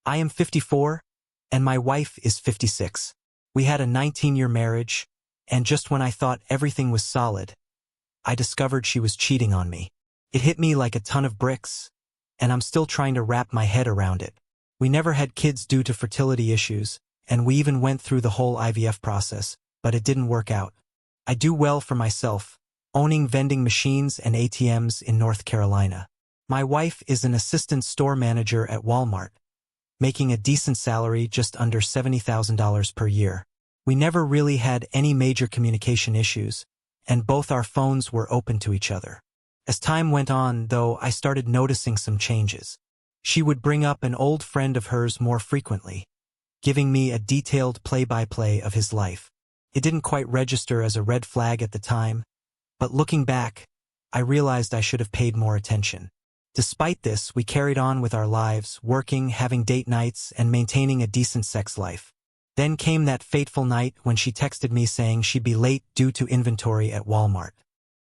I am 54, and my wife is 56. We had a 19-year marriage, and just when I thought everything was solid, I discovered she was cheating on me. It hit me like a ton of bricks, and I'm still trying to wrap my head around it. We never had kids due to fertility issues, and we even went through the whole IVF process, but it didn't work out. I do well for myself, owning vending machines and ATMs in North Carolina. My wife is an assistant store manager at Walmart, making a decent salary just under $70,000 per year. We never really had any major communication issues, and both our phones were open to each other. As time went on, though, I started noticing some changes. She would bring up an old friend of hers more frequently, giving me a detailed play-by-play of his life. It didn't quite register as a red flag at the time, but looking back, I realized I should have paid more attention. Despite this, we carried on with our lives, working, having date nights, and maintaining a decent sex life. Then came that fateful night when she texted me saying she'd be late due to inventory at Walmart.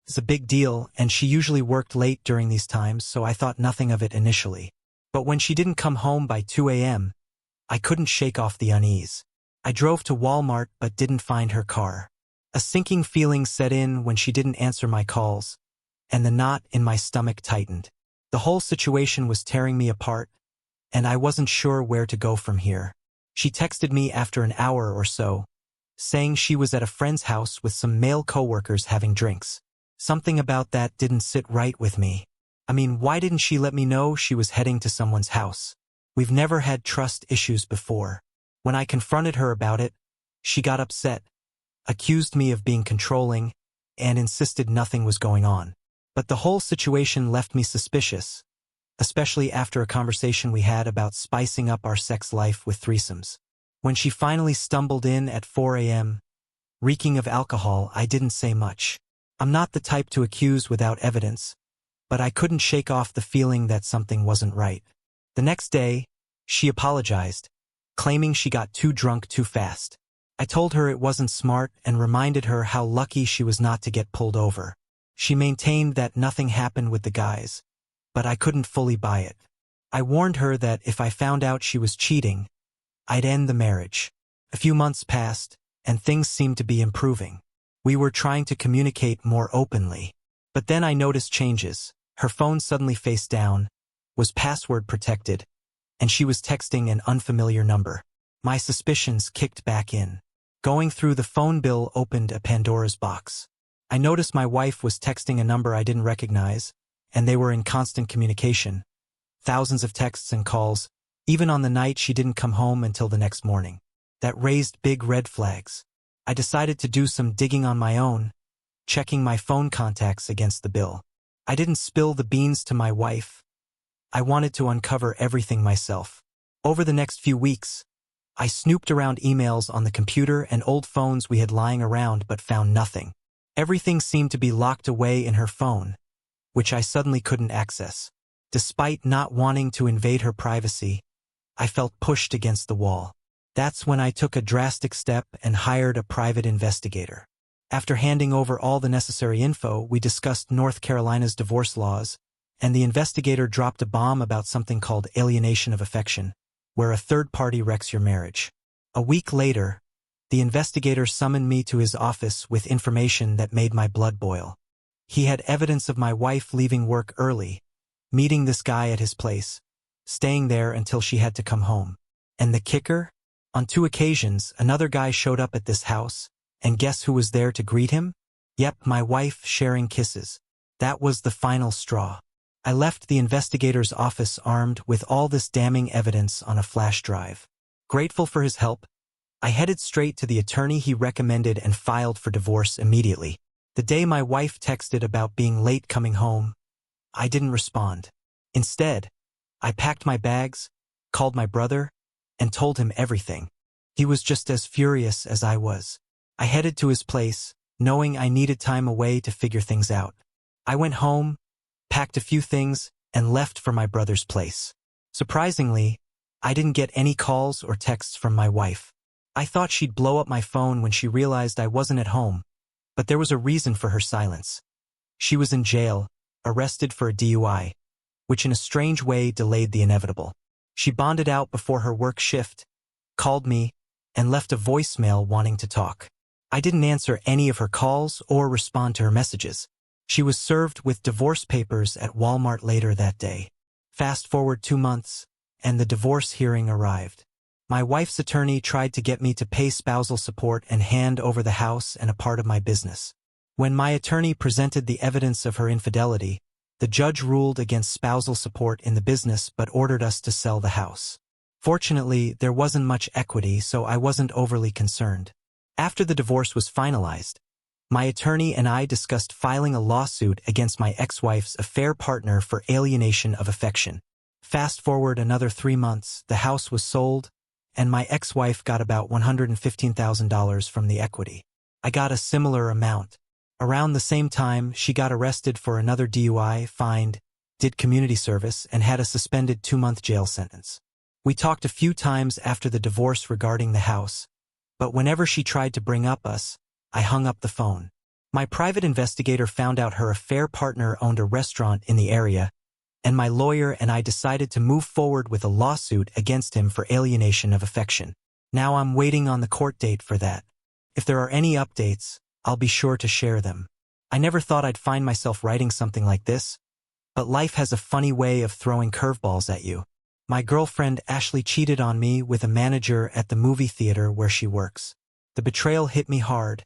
It's a big deal, and she usually worked late during these times, so I thought nothing of it initially. But when she didn't come home by 2 a.m., I couldn't shake off the unease. I drove to Walmart but didn't find her car. A sinking feeling set in when she didn't answer my calls, and the knot in my stomach tightened. The whole situation was tearing me apart, and I wasn't sure where to go from here. She texted me after an hour or so, saying she was at a friend's house with some male coworkers having drinks. Something about that didn't sit right with me. I mean, why didn't she let me know she was heading to someone's house? We've never had trust issues before. When I confronted her about it, she got upset, accused me of being controlling, and insisted nothing was going on. But the whole situation left me suspicious, especially after a conversation we had about spicing up our sex life with threesomes. When she finally stumbled in at 4 a.m., reeking of alcohol, I didn't say much. I'm not the type to accuse without evidence, but I couldn't shake off the feeling that something wasn't right. The next day, she apologized, claiming she got too drunk too fast. I told her it wasn't smart and reminded her how lucky she was not to get pulled over. She maintained that nothing happened with the guys, but I couldn't fully buy it. I warned her that if I found out she was cheating, I'd end the marriage. A few months passed, and things seemed to be improving. We were trying to communicate more openly. But then I noticed changes. Her phone suddenly face down, was password protected, and she was texting an unfamiliar number. My suspicions kicked back in. Going through the phone bill opened a Pandora's box. I noticed my wife was texting a number I didn't recognize, and they were in constant communication. Thousands of texts and calls, even on the night she didn't come home until the next morning. That raised big red flags. I decided to do some digging on my own, checking my phone contacts against the bill. I didn't spill the beans to my wife. I wanted to uncover everything myself. Over the next few weeks, I snooped around emails on the computer and old phones we had lying around but found nothing. Everything seemed to be locked away in her phone, which I suddenly couldn't access. Despite not wanting to invade her privacy, I felt pushed against the wall. That's when I took a drastic step and hired a private investigator. After handing over all the necessary info, we discussed North Carolina's divorce laws, and the investigator dropped a bomb about something called alienation of affection, where a third party wrecks your marriage. A week later, the investigator summoned me to his office with information that made my blood boil. He had evidence of my wife leaving work early, meeting this guy at his place, staying there until she had to come home. And the kicker? On 2 occasions, another guy showed up at this house, and guess who was there to greet him? Yep, my wife sharing kisses. That was the final straw. I left the investigator's office armed with all this damning evidence on a flash drive. Grateful for his help, I headed straight to the attorney he recommended and filed for divorce immediately. The day my wife texted about being late coming home, I didn't respond. Instead, I packed my bags, called my brother, and told him everything. He was just as furious as I was. I headed to his place, knowing I needed time away to figure things out. I went home, packed a few things, and left for my brother's place. Surprisingly, I didn't get any calls or texts from my wife. I thought she'd blow up my phone when she realized I wasn't at home, but there was a reason for her silence. She was in jail, arrested for a DUI, which in a strange way delayed the inevitable. She bonded out before her work shift, called me, and left a voicemail wanting to talk. I didn't answer any of her calls or respond to her messages. She was served with divorce papers at Walmart later that day. Fast forward 2 months, and the divorce hearing arrived. My wife's attorney tried to get me to pay spousal support and hand over the house and a part of my business. When my attorney presented the evidence of her infidelity, the judge ruled against spousal support in the business but ordered us to sell the house. Fortunately, there wasn't much equity, so I wasn't overly concerned. After the divorce was finalized, my attorney and I discussed filing a lawsuit against my ex-wife's affair partner for alienation of affection. Fast forward another 3 months, the house was sold, and my ex-wife got about $115,000 from the equity. I got a similar amount. Around the same time, she got arrested for another DUI, fined, did community service, and had a suspended 2-month jail sentence. We talked a few times after the divorce regarding the house, but whenever she tried to bring up us, I hung up the phone. My private investigator found out her affair partner owned a restaurant in the area, and my lawyer and I decided to move forward with a lawsuit against him for alienation of affection. Now I'm waiting on the court date for that. If there are any updates, I'll be sure to share them. I never thought I'd find myself writing something like this, but life has a funny way of throwing curveballs at you. My girlfriend Ashley cheated on me with a manager at the movie theater where she works. The betrayal hit me hard,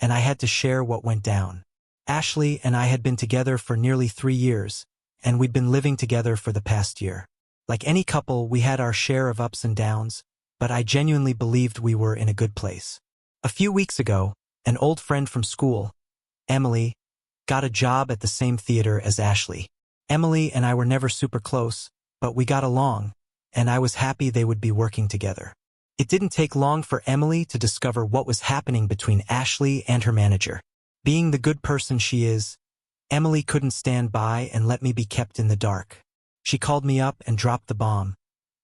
and I had to share what went down. Ashley and I had been together for nearly 3 years, and we'd been living together for the past year. Like any couple, we had our share of ups and downs, but I genuinely believed we were in a good place. A few weeks ago, an old friend from school, Emily, got a job at the same theater as Ashley. Emily and I were never super close, but we got along, and I was happy they would be working together. It didn't take long for Emily to discover what was happening between Ashley and her manager. Being the good person she is, Emily couldn't stand by and let me be kept in the dark. She called me up and dropped the bomb,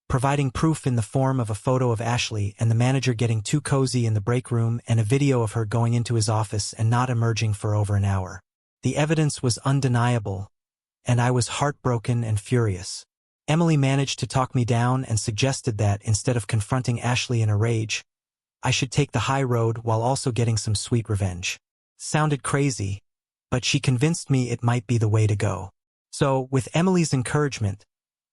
providing proof in the form of a photo of Ashley and the manager getting too cozy in the break room and a video of her going into his office and not emerging for over an hour. The evidence was undeniable, and I was heartbroken and furious. Emily managed to talk me down and suggested that, instead of confronting Ashley in a rage, I should take the high road while also getting some sweet revenge. Sounded crazy, but she convinced me it might be the way to go. So, with Emily's encouragement,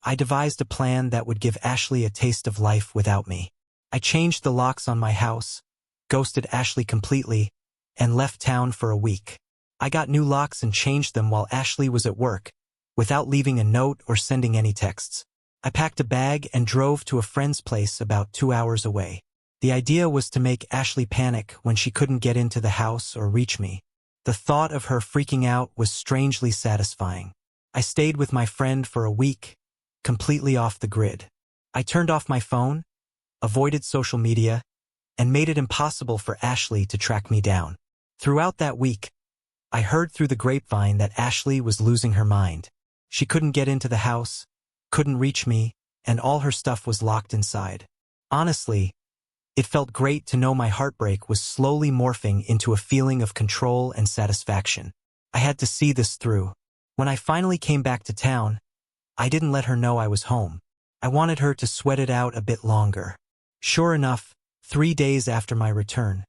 I devised a plan that would give Ashley a taste of life without me. I changed the locks on my house, ghosted Ashley completely, and left town for a week. I got new locks and changed them while Ashley was at work, without leaving a note or sending any texts. I packed a bag and drove to a friend's place about 2 hours away. The idea was to make Ashley panic when she couldn't get into the house or reach me. The thought of her freaking out was strangely satisfying. I stayed with my friend for a week, completely off the grid. I turned off my phone, avoided social media, and made it impossible for Ashley to track me down. Throughout that week, I heard through the grapevine that Ashley was losing her mind. She couldn't get into the house, couldn't reach me, and all her stuff was locked inside. Honestly, it felt great to know my heartbreak was slowly morphing into a feeling of control and satisfaction. I had to see this through. When I finally came back to town, I didn't let her know I was home. I wanted her to sweat it out a bit longer. Sure enough, 3 days after my return,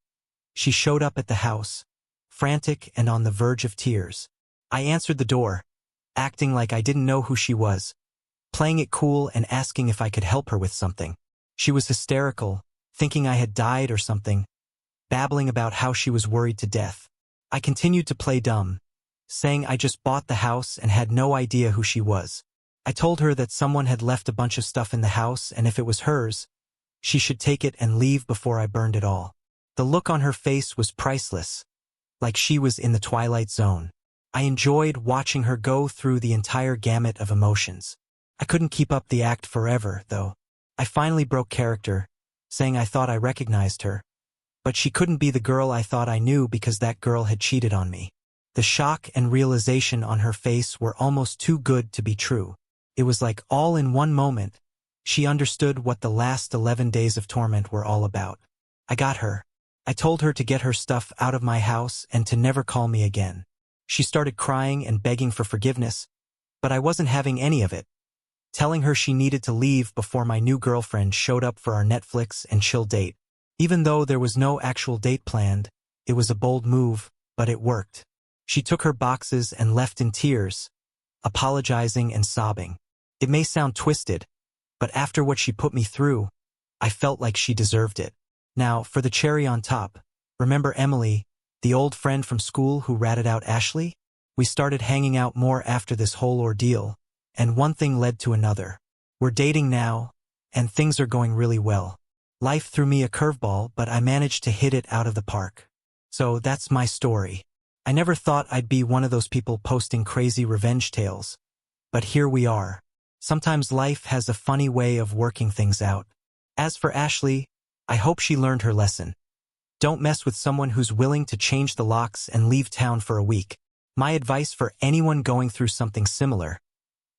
she showed up at the house, frantic and on the verge of tears. I answered the door, acting like I didn't know who she was, playing it cool and asking if I could help her with something. She was hysterical, thinking I had died or something, babbling about how she was worried to death. I continued to play dumb, saying I just bought the house and had no idea who she was. I told her that someone had left a bunch of stuff in the house, and if it was hers, she should take it and leave before I burned it all. The look on her face was priceless, like she was in the twilight zone. I enjoyed watching her go through the entire gamut of emotions. I couldn't keep up the act forever, though. I finally broke character, saying I thought I recognized her, but she couldn't be the girl I thought I knew because that girl had cheated on me. The shock and realization on her face were almost too good to be true. It was like all in one moment, she understood what the last 11 days of torment were all about. I got her. I told her to get her stuff out of my house and to never call me again. She started crying and begging for forgiveness, but I wasn't having any of it. telling her she needed to leave before my new girlfriend showed up for our Netflix and chill date. Even though there was no actual date planned, it was a bold move, but it worked. She took her boxes and left in tears, apologizing and sobbing. It may sound twisted, but after what she put me through, I felt like she deserved it. Now, for the cherry on top, remember Emily, the old friend from school who ratted out Ashley? We started hanging out more after this whole ordeal, and one thing led to another. We're dating now, and things are going really well. Life threw me a curveball, but I managed to hit it out of the park. So that's my story. I never thought I'd be one of those people posting crazy revenge tales. But here we are. Sometimes life has a funny way of working things out. As for Ashley, I hope she learned her lesson. Don't mess with someone who's willing to change the locks and leave town for a week. My advice for anyone going through something similar: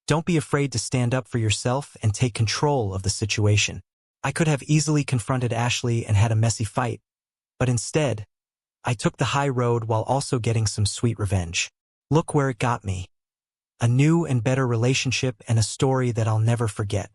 don't be afraid to stand up for yourself and take control of the situation. I could have easily confronted Ashley and had a messy fight, but instead, I took the high road while also getting some sweet revenge. Look where it got me. A new and better relationship and a story that I'll never forget.